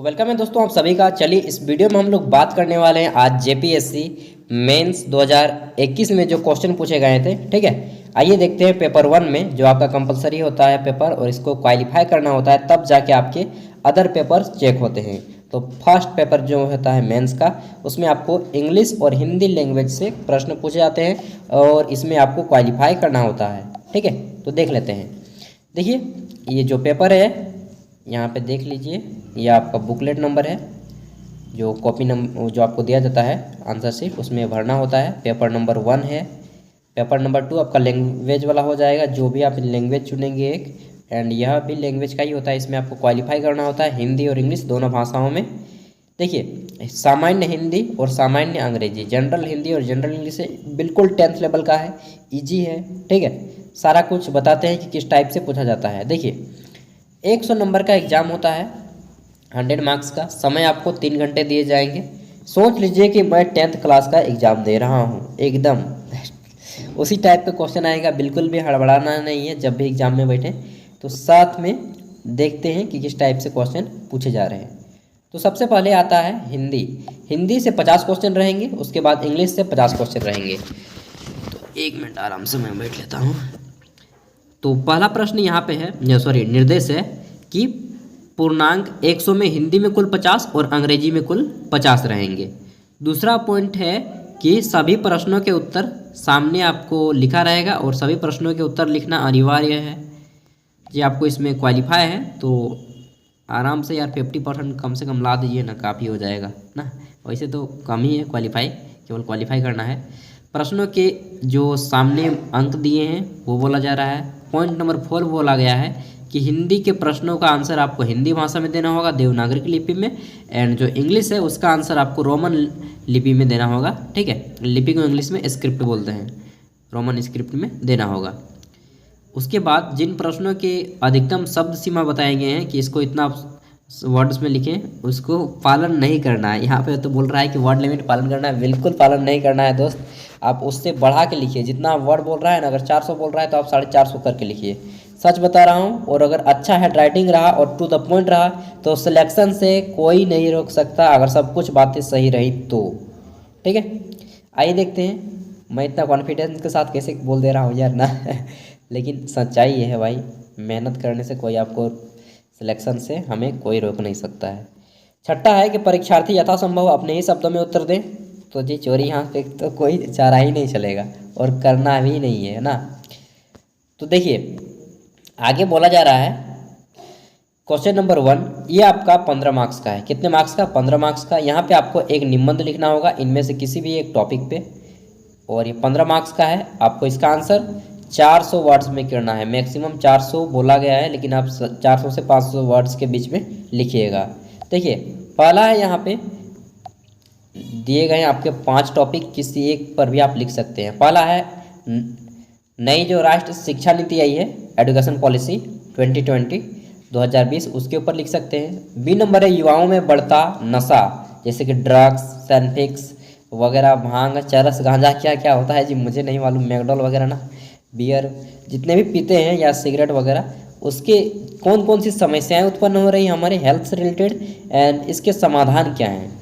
Welcome है दोस्तों आप सभी का। चलिए इस वीडियो में हम लोग बात करने वाले हैं आज जेपीएससी मेंस 2021 में जो क्वेश्चन पूछे गए थे। ठीक है, आइए देखते हैं पेपर 1 में जो आपका कंपलसरी होता है पेपर और इसको क्वालिफाई करना होता है तब जाके आपके अदर पेपर चेक होते हैं। तो फर्स्ट पेपर जो होता है मेंस का, उसमें आपको इंग्लिश और हिंदी लैंग्वेज से प्रश्न पूछे जाते हैं और इसमें आपको क्वालिफाई करना होता है। ठीक है, तो देख लेते हैं। देखिए ये जो पेपर है यहाँ पे देख लीजिए, ये आपका बुकलेट नंबर है जो कॉपी नंबर जो आपको दिया जाता है आंसर शीट, उसमें भरना होता है। पेपर नंबर 1 है। पेपर नंबर 2 आपका लैंग्वेज वाला हो जाएगा, जो भी आप लैंग्वेज चुनेंगे एक, एंड यह भी लैंग्वेज का ही होता है। इसमें आपको क्वालिफाई करना होता है हिंदी और इंग्लिश दोनों भाषाओं में। देखिए सामान्य हिंदी और सामान्य अंग्रेजी, जनरल हिंदी और जनरल इंग्लिश बिल्कुल 10th लेवल का है, ईजी है। ठीक है, सारा कुछ बताते हैं कि किस टाइप से पूछा जाता है। देखिए 100 नंबर का एग्ज़ाम होता है, 100 मार्क्स का। समय आपको 3 घंटे दिए जाएंगे। सोच लीजिए कि मैं 10th क्लास का एग्ज़ाम दे रहा हूँ, एकदम उसी टाइप का क्वेश्चन आएगा। बिल्कुल भी हड़बड़ाना नहीं है जब भी एग्ज़ाम में बैठे। तो साथ में देखते हैं कि किस टाइप से क्वेश्चन पूछे जा रहे हैं। तो सबसे पहले आता है हिंदी। हिंदी से 50 क्वेश्चन रहेंगे, उसके बाद इंग्लिश से 50 क्वेश्चन रहेंगे। तो 1 मिनट आराम से मैं बैठ लेता हूँ। तो पहला प्रश्न यहाँ पे है, निर्देश है कि पूर्णांक 100 में हिंदी में कुल 50 और अंग्रेजी में कुल 50 रहेंगे। दूसरा पॉइंट है कि सभी प्रश्नों के उत्तर सामने आपको लिखा रहेगा और सभी प्रश्नों के उत्तर लिखना अनिवार्य है। जी आपको इसमें क्वालिफाई है तो आराम से यार 50% कम से कम ला दीजिए ना, काफ़ी हो जाएगा ना। वैसे तो कम ही है क्वालिफाई, केवल क्वालिफाई करना है। प्रश्नों के जो सामने अंक दिए हैं वो बोला जा रहा है। पॉइंट नंबर 4 बोला गया है कि हिंदी के प्रश्नों का आंसर आपको हिंदी भाषा में देना होगा, देवनागरी लिपि में, एंड जो इंग्लिश है उसका आंसर आपको रोमन लिपि में देना होगा। ठीक है, लिपि को इंग्लिश में स्क्रिप्ट बोलते हैं, रोमन स्क्रिप्ट में देना होगा। उसके बाद जिन प्रश्नों के अधिकतम शब्द सीमा बताए गए हैं कि इसको इतना वर्ड्स में लिखें, उसको पालन नहीं करना है। यहाँ पे तो बोल रहा है कि वर्ड लिमिट पालन करना है, बिल्कुल पालन नहीं करना है दोस्त। आप उससे बढ़ा के लिखिए, जितना वर्ड बोल रहा है ना, अगर 400 बोल रहा है तो आप 450 करके लिखिए। सच बता रहा हूँ। और अगर अच्छा हैंड राइटिंग रहा और टू द पॉइंट रहा तो सिलेक्शन से कोई नहीं रोक सकता, अगर सब कुछ बातें सही रही तो। ठीक है, आइए देखते हैं मैं इतना कॉन्फिडेंस के साथ कैसे बोल दे रहा हूँ यार ना लेकिन सच्चाई ये है भाई, मेहनत करने से कोई आपको सिलेक्शन से हमें कोई रोक नहीं सकता है। छठा है कि परीक्षार्थी यथासंभव अपने ही शब्दों में उत्तर दें। तो जी चोरी यहाँ पे तो कोई चारा ही नहीं चलेगा और करना भी नहीं है ना। तो देखिए आगे बोला जा रहा है क्वेश्चन नंबर 1, ये आपका 15 मार्क्स का है। कितने मार्क्स का? 15 मार्क्स का। यहाँ पे आपको एक निबंध लिखना होगा इनमें से किसी भी एक टॉपिक पे, और ये 15 मार्क्स का है। आपको इसका आंसर 400 वर्ड्स में करना है। मैक्सिमम 400 बोला गया है, लेकिन आप 400 से 500 वर्ड्स के बीच में लिखिएगा। देखिए पहला है, यहाँ पे दिए गए हैं आपके 5 टॉपिक, किसी एक पर भी आप लिख सकते हैं। पहला है नई जो राष्ट्रीय शिक्षा नीति आई है, एजुकेशन पॉलिसी 2020, उसके ऊपर लिख सकते हैं। बी नंबर है युवाओं में बढ़ता नशा, जैसे कि ड्रग्स, सैनफिक्स वगैरह, भांग, चरस, गांजा, क्या क्या होता है जी मुझे नहीं मालूम, मैकडॉल वगैरह ना, बियर, जितने भी पीते हैं या सिगरेट वगैरह, उसके कौन कौन सी समस्याएं उत्पन्न हो रही हैं हमारे हेल्थ से रिलेटेड, एंड इसके समाधान क्या हैं,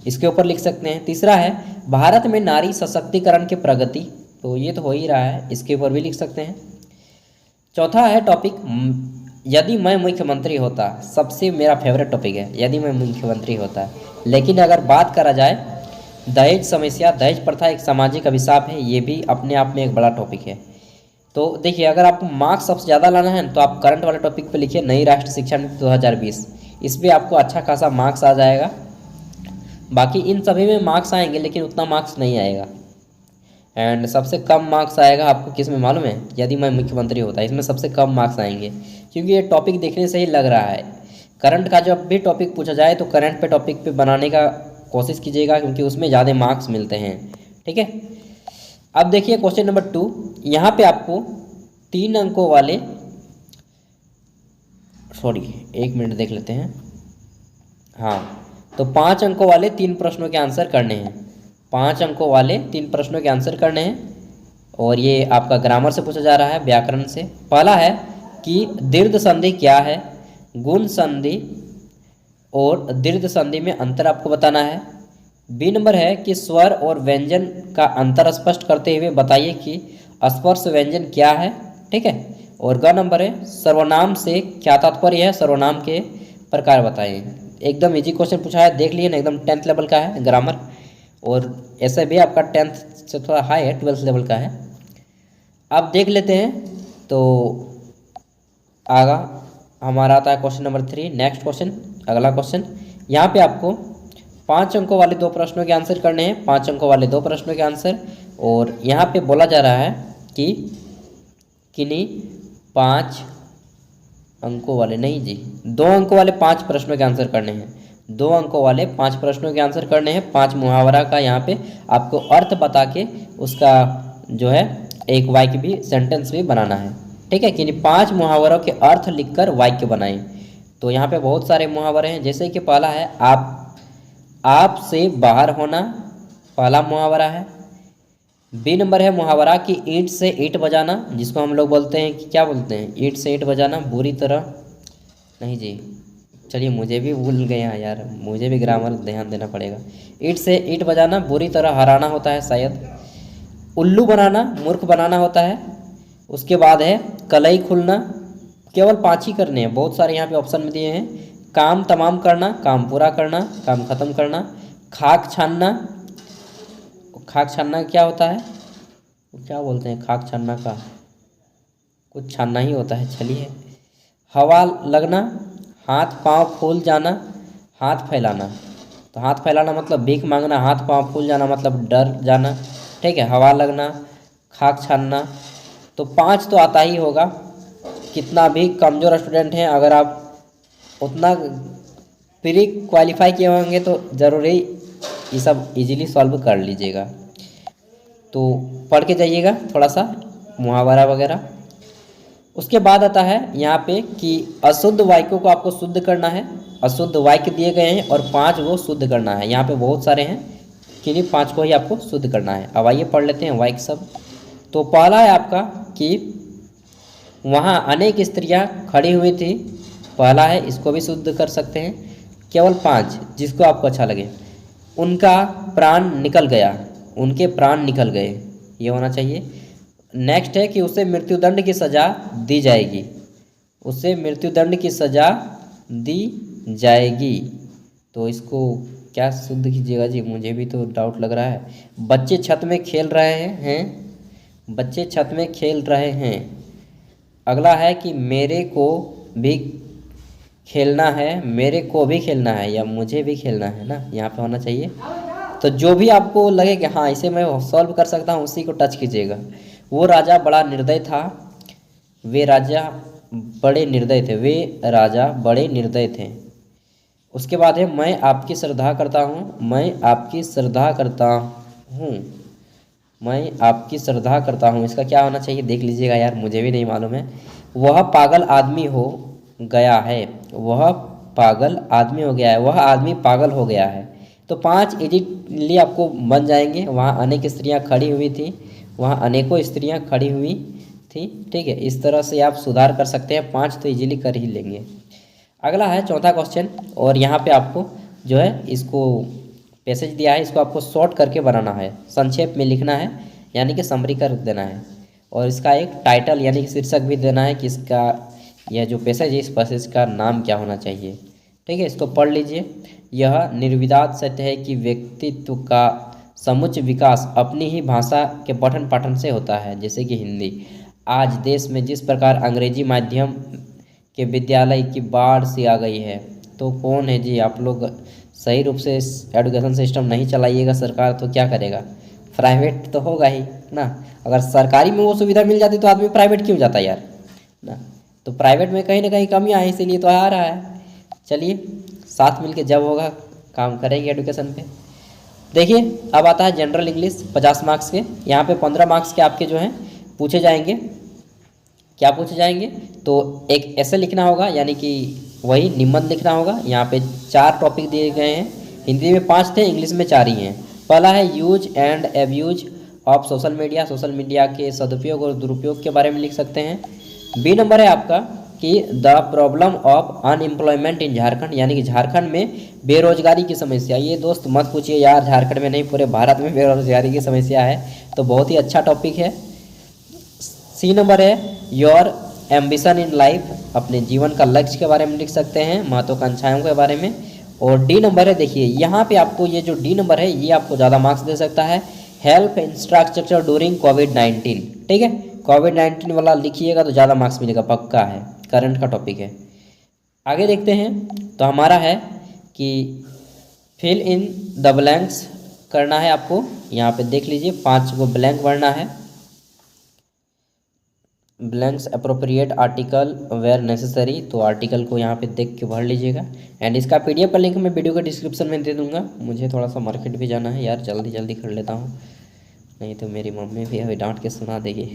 इसके ऊपर लिख सकते हैं। तीसरा है भारत में नारी सशक्तिकरण की प्रगति, तो ये तो हो ही रहा है, इसके ऊपर भी लिख सकते हैं। चौथा है टॉपिक यदि मैं मुख्यमंत्री होता, सबसे मेरा फेवरेट टॉपिक है यदि मैं मुख्यमंत्री होता। लेकिन अगर बात करा जाए दहेज समस्या, दहेज प्रथा एक सामाजिक अभिशाप है, ये भी अपने आप में एक बड़ा टॉपिक है। तो देखिए अगर आपको मार्क्स सबसे ज़्यादा लाना है तो आप करंट वाले टॉपिक पे लिखिए नई राष्ट्रीय शिक्षा नीति 2020, इस पर आपको अच्छा खासा मार्क्स आ जाएगा। बाकी इन सभी में मार्क्स आएंगे लेकिन उतना मार्क्स नहीं आएगा। एंड सबसे कम मार्क्स आएगा आपको किस में मालूम है? यदि मैं मुख्यमंत्री होता, इसमें सबसे कम मार्क्स आएंगे, क्योंकि ये टॉपिक देखने से ही लग रहा है। करंट का जब भी टॉपिक पूछा जाए तो करंट पे टॉपिक पे बनाने का कोशिश कीजिएगा, क्योंकि उसमें ज़्यादा मार्क्स मिलते हैं। ठीक है, अब देखिए क्वेश्चन नंबर 2, यहाँ पे आपको 3 अंकों वाले, एक मिनट देख लेते हैं। हाँ, तो 5 अंकों वाले 3 प्रश्नों के आंसर करने हैं। 5 अंकों वाले 3 प्रश्नों के आंसर करने हैं, और ये आपका ग्रामर से पूछा जा रहा है, व्याकरण से। पहला है कि दीर्घ संधि क्या है, गुण संधि, और दीर्घ संधि में अंतर आपको बताना है। बी नंबर है कि स्वर और व्यंजन का अंतर स्पष्ट करते हुए बताइए कि स्पर्श व्यंजन क्या है, ठीक है। और ग नंबर है सर्वनाम से क्या तात्पर्य है, सर्वनाम के प्रकार बताइए। एकदम इजी क्वेश्चन पूछा है, देख लिए ना, एकदम 10th लेवल का है ग्रामर, और ऐसे भी आपका 10th से थोड़ा हाई है, 12th लेवल का है। अब देख लेते हैं, तो आगा हमारा आता है क्वेश्चन नंबर 3। नेक्स्ट क्वेश्चन, अगला क्वेश्चन, यहाँ पे आपको 5 अंकों वाले 2 प्रश्नों के आंसर करने हैं, 5 अंकों वाले 2 प्रश्नों के आंसर। और यहाँ पे बोला जा रहा है कि किन्हीं 5 अंकों वाले, नहीं जी, 2 अंकों वाले 5 प्रश्नों के आंसर करने हैं, 2 अंकों वाले 5 प्रश्नों के आंसर करने हैं। 5 मुहावरा का यहाँ पे आपको अर्थ बता के उसका जो है एक वाक्य भी, सेंटेंस भी बनाना है, ठीक है। कि 5 मुहावरों के अर्थ लिखकर वाक्य बनाएं। तो यहाँ पे बहुत सारे मुहावरे हैं, जैसे कि पहला है आप से बाहर होना, पहला मुहावरा है। बी नंबर है मुहावरा कि ईंट से ईंट बजाना, जिसको हम लोग बोलते हैं कि क्या बोलते हैं, ईंट से ईंट बजाना बुरी तरह, नहीं जी, चलिए मुझे भी भूल गए हैं यार, मुझे भी ग्रामर ध्यान देना पड़ेगा। ईंट से ईंट बजाना बुरी तरह हराना होता है शायद। उल्लू बनाना मूर्ख बनाना होता है। उसके बाद है कलई खुलना, केवल 5 ही करने हैं, बहुत सारे यहाँ पे ऑप्शन में दिए हैं। काम तमाम करना, काम पूरा करना, काम खत्म करना। खाक छानना, खाक छानना क्या होता है, क्या बोलते हैं खाक छानना का, कुछ छानना ही होता है, चलिए। हवा लगना, हाथ पांव फूल जाना, हाथ फैलाना। तो हाथ फैलाना मतलब भीख मांगना, हाथ पांव फूल जाना मतलब डर जाना, ठीक है। हवा लगना, खाक छानना, तो 5 तो आता ही होगा। कितना भी कमज़ोर स्टूडेंट हैं, अगर आप उतना प्री क्वालिफाई किए होंगे तो ज़रूरी ये सब इजीली सॉल्व कर लीजिएगा। तो पढ़ के जाइएगा थोड़ा सा मुहावरा वगैरह। उसके बाद आता है यहाँ पे कि अशुद्ध वाक्यों को आपको शुद्ध करना है। अशुद्ध वाक्य दिए गए हैं और 5 वो शुद्ध करना है। यहाँ पे बहुत सारे हैं, किन्हीं 5 को ही आपको शुद्ध करना है। अब आइए पढ़ लेते हैं वाक्य सब। तो पहला है आपका कि वहाँ अनेक स्त्रियाँ खड़ी हुई थी, पहला है, इसको भी शुद्ध कर सकते हैं। केवल 5, जिसको आपको अच्छा लगे। उनका प्राण निकल गया, उनके प्राण निकल गए, ये होना चाहिए। नेक्स्ट है कि उसे मृत्युदंड की सज़ा दी जाएगी, उसे मृत्युदंड की सज़ा दी जाएगी। तो इसको क्या शुद्ध कीजिएगा जी, मुझे भी तो डाउट लग रहा है। बच्चे छत में खेल रहे हैं, बच्चे छत में खेल रहे हैं। अगला है कि मेरे को भी खेलना है, मेरे को भी खेलना है या मुझे भी खेलना है ना, यहाँ पे होना चाहिए। तो जो भी आपको लगे कि हाँ इसे मैं सॉल्व कर सकता हूँ, उसी को टच कीजिएगा। वो राजा बड़ा निर्दय था, वे राजा बड़े निर्दय थे, वे राजा बड़े निर्दय थे। उसके बाद है मैं आपकी श्रद्धा करता हूँ, मैं आपकी श्रद्धा करता हूँ, मैं आपकी श्रद्धा करता हूँ। इसका क्या होना चाहिए देख लीजिएगा यार, मुझे भी नहीं मालूम है। वह पागल आदमी हो गया है, वह पागल आदमी हो गया है, वह आदमी पागल हो गया है। तो 5 इजीली आपको बन जाएंगे। वहाँ अनेक स्त्रियाँ खड़ी हुई थी, वहाँ अनेकों स्त्रियाँ खड़ी हुई थी, ठीक है। इस तरह से आप सुधार कर सकते हैं, 5 तो इजीली कर ही लेंगे। अगला है चौथा क्वेश्चन, और यहाँ पे आपको जो है इसको पैसेज दिया है, इसको आपको शॉर्ट करके बनाना है, संक्षेप में लिखना है, यानी कि समरी कर देना है। और इसका एक टाइटल यानी कि शीर्षक भी देना है कि इसका यह जो पैसेज है, इस पैसेज का नाम क्या होना चाहिए, ठीक है। इसको पढ़ लीजिए। यह निर्विवाद सत्य है कि व्यक्तित्व का समुच्च विकास अपनी ही भाषा के पठन पाठन से होता है, जैसे कि हिंदी। आज देश में जिस प्रकार अंग्रेजी माध्यम के विद्यालय की बाढ़ सी आ गई है, तो कौन है जी, आप लोग सही रूप से एजुकेशन सिस्टम नहीं चलाइएगा, सरकार तो क्या करेगा, प्राइवेट तो होगा ही ना। अगर सरकारी में वो सुविधा मिल जाती तो आदमी प्राइवेट क्यों जाता यार ना। तो प्राइवेट में कहीं ना कहीं कमियाँ हैं, इसीलिए तो आ रहा है। चलिए साथ मिलके जब होगा काम करेंगे एजुकेशन पे। देखिए अब आता है जनरल इंग्लिश 50 मार्क्स के। यहाँ पे 15 मार्क्स के आपके जो हैं पूछे जाएंगे। क्या पूछे जाएंगे, तो एक ऐसे लिखना होगा, यानी कि वही निबंध लिखना होगा। यहाँ पे 4 टॉपिक दिए गए हैं, हिंदी में 5 थे, इंग्लिश में 4 ही हैं। पहला है use and abuse of social media, social media के सदुपयोग और दुरुपयोग के बारे में लिख सकते हैं। बी नंबर है आपका कि द प्रॉब्लम ऑफ अनएम्प्लॉयमेंट इन झारखंड, यानी कि झारखंड में बेरोजगारी की समस्या। ये दोस्त मत पूछिए यार, झारखंड में नहीं पूरे भारत में बेरोजगारी की समस्या है, तो बहुत ही अच्छा टॉपिक है। सी नंबर है योर एम्बिशन इन लाइफ, अपने जीवन का लक्ष्य के बारे में लिख सकते हैं, महत्वाकांक्षाओं के बारे में। और डी नंबर है, देखिए यहाँ पे आपको ये जो डी नंबर है ये आपको ज़्यादा मार्क्स दे सकता है, हेल्प इंफ्रास्ट्रक्चर ड्यूरिंग कोविड-19। ठीक है, कोविड-19 वाला लिखिएगा तो ज़्यादा मार्क्स मिलेगा, पक्का है, करंट का टॉपिक है। आगे देखते हैं, तो हमारा है कि फिल इन द ब्लैंक्स करना है आपको। यहाँ पे देख लीजिए 5 गो ब्लैंक भरना है, blanks appropriate article where necessary, तो आर्टिकल को यहाँ पे देख के भर लीजिएगा। एंड इसका पीडीएफ का लिंक मैं वीडियो के डिस्क्रिप्शन में दे दूंगा। मुझे थोड़ा सा मार्केट भी जाना है यार, जल्दी जल्दी कर लेता हूँ, नहीं तो मेरी मम्मी भी अभी डांट के सुना देगी।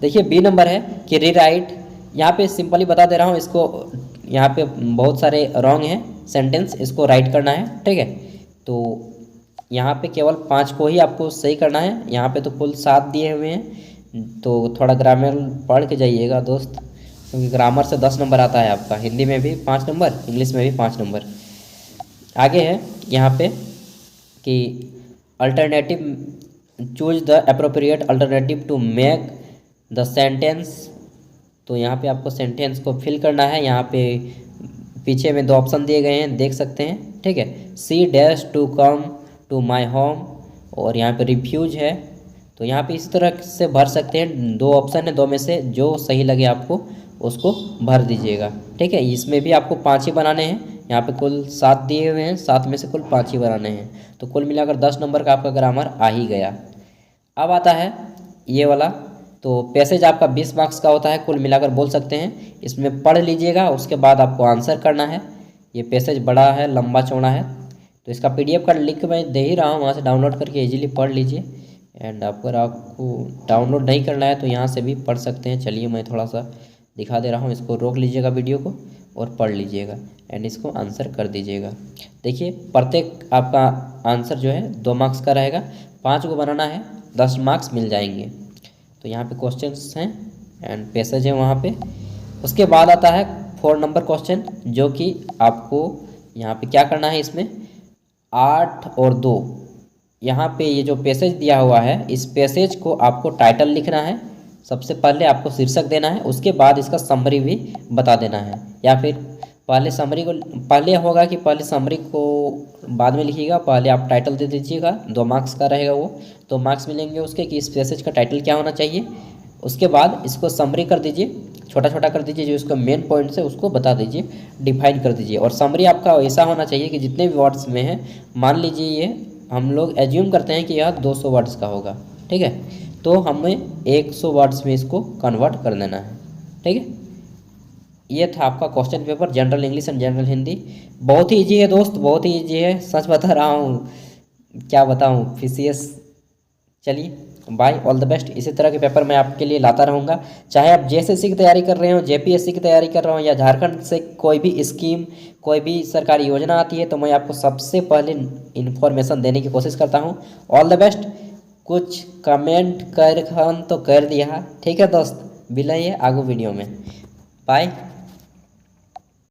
देखिए बी नंबर है कि रीराइट, यहाँ पे सिंपली बता दे रहा हूँ इसको, यहाँ पे बहुत सारे रॉन्ग हैं सेंटेंस, इसको राइट करना है। ठीक है, तो यहाँ पे केवल 5 को ही आपको सही करना है, यहाँ पे तो कुल 7 दिए हुए हैं, तो थोड़ा ग्रामर पढ़ के जाइएगा दोस्त, क्योंकि ग्रामर से 10 नंबर आता है आपका, हिंदी में भी 5 नंबर, इंग्लिश में भी 5 नंबर। आगे है यहाँ पे कि alternative choose the appropriate alternative to make the sentence, तो यहाँ पे आपको सेंटेंस को फिल करना है। यहाँ पे पीछे में 2 ऑप्शन दिए गए हैं, देख सकते हैं। ठीक है, C dash to come to my home, और यहाँ पे रिफ्यूज है, तो यहाँ पे इसी तरह से भर सकते हैं। 2 ऑप्शन है, 2 में से जो सही लगे आपको उसको भर दीजिएगा। ठीक है, इसमें भी आपको 5 ही बनाने हैं, यहाँ पे कुल 7 दिए हुए हैं, 7 में से कुल 5 ही बनाने हैं, तो कुल मिलाकर 10 नंबर का आपका ग्रामर आ ही गया। अब आता है ये वाला, तो पैसेज आपका 20 मार्क्स का होता है, कुल मिलाकर बोल सकते हैं। इसमें पढ़ लीजिएगा, उसके बाद आपको आंसर करना है। ये पैसेज बड़ा है, लंबा चौड़ा है, तो इसका पीडीएफ का लिंक मैं दे ही रहा हूँ, वहाँ से डाउनलोड करके इजीली पढ़ लीजिए। एंड अगर आपको डाउनलोड नहीं करना है तो यहाँ से भी पढ़ सकते हैं। चलिए मैं थोड़ा सा दिखा दे रहा हूँ, इसको रोक लीजिएगा वीडियो को और पढ़ लीजिएगा, एंड इसको आंसर कर दीजिएगा। देखिए प्रत्येक आपका आंसर जो है 2 मार्क्स का रहेगा, 5 को बनाना है, 10 मार्क्स मिल जाएंगे। तो यहाँ पे क्वेश्चंस हैं एंड पैसेज है वहाँ पे। उसके बाद आता है 4 नंबर क्वेश्चन, जो कि आपको यहाँ पे क्या करना है, इसमें 8 और 2, यहाँ पे ये जो पैसेज दिया हुआ है, इस पैसेज को आपको टाइटल लिखना है। सबसे पहले आपको शीर्षक देना है, उसके बाद इसका समरी भी बता देना है, या फिर पहले समरी को पहले होगा कि पहले समरी को बाद में लिखिएगा, पहले आप टाइटल दे दीजिएगा। 2 मार्क्स का रहेगा वो, 2 मार्क्स मिलेंगे उसके कि इस पैसेज का टाइटल क्या होना चाहिए। उसके बाद इसको समरी कर दीजिए, छोटा छोटा कर दीजिए, जो इसका मेन पॉइंट्स है उसको बता दीजिए, डिफाइन कर दीजिए। और समरी आपका ऐसा होना चाहिए कि जितने भी वर्ड्स में है, मान लीजिए ये हम लोग एज्यूम करते हैं कि यह 200 वर्ड्स का होगा, ठीक है, तो हमें 100 वर्ड्स में इसको कन्वर्ट कर देना है। ठीक है, ये था आपका question paper, general English and general Hindi. बहुत ही ईजी है दोस्त, बहुत ही ईजी है, सच बता रहा हूँ, क्या बताऊँ फिसियस। चलिए बाय, ऑल द बेस्ट। इसी तरह के पेपर मैं आपके लिए लाता रहूँगा, चाहे आप जेएसएससी की तैयारी कर रहे हो, जेपीएससी की तैयारी कर रहे हो, या झारखंड से कोई भी स्कीम, कोई भी सरकारी योजना आती है, तो मैं आपको सबसे पहले इन्फॉर्मेशन देने की कोशिश करता हूँ। All the best. कुछ कमेंट कर तो कर दिया, ठीक है दोस्त, मिलिए आगे वीडियो में, बाय।